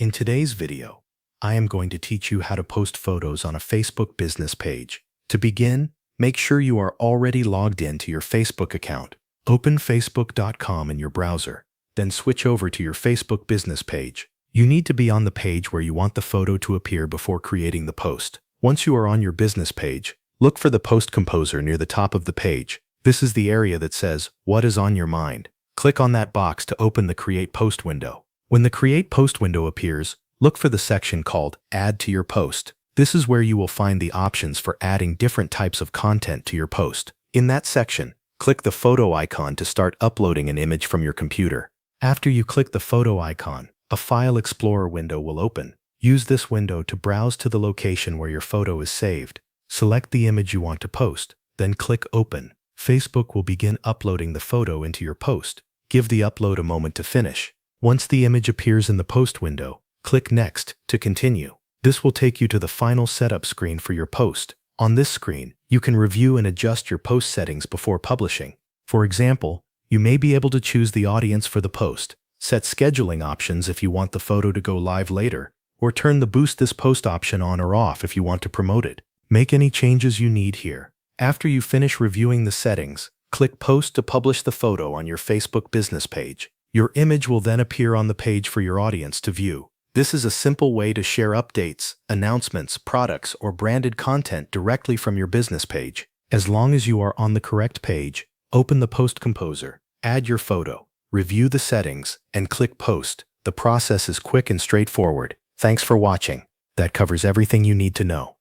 In today's video, I am going to teach you how to post photos on a Facebook business page. To begin, make sure you are already logged in to your Facebook account. Open facebook.com in your browser, then switch over to your Facebook business page. You need to be on the page where you want the photo to appear before creating the post. Once you are on your business page, look for the post composer near the top of the page. This is the area that says, "What is on your mind?" Click on that box to open the Create Post window. When the Create Post window appears, look for the section called Add to your post. This is where you will find the options for adding different types of content to your post. In that section, click the photo icon to start uploading an image from your computer. After you click the photo icon, a File Explorer window will open. Use this window to browse to the location where your photo is saved. Select the image you want to post, then click Open. Facebook will begin uploading the photo into your post. Give the upload a moment to finish. Once the image appears in the post window, click Next to continue. This will take you to the final setup screen for your post. On this screen, you can review and adjust your post settings before publishing. For example, you may be able to choose the audience for the post, set scheduling options if you want the photo to go live later, or turn the Boost This Post option on or off if you want to promote it. Make any changes you need here. After you finish reviewing the settings, click Post to publish the photo on your Facebook business page. Your image will then appear on the page for your audience to view. This is a simple way to share updates, announcements, products, or branded content directly from your business page. As long as you are on the correct page, open the Post Composer, add your photo, review the settings, and click Post. The process is quick and straightforward. Thanks for watching. That covers everything you need to know.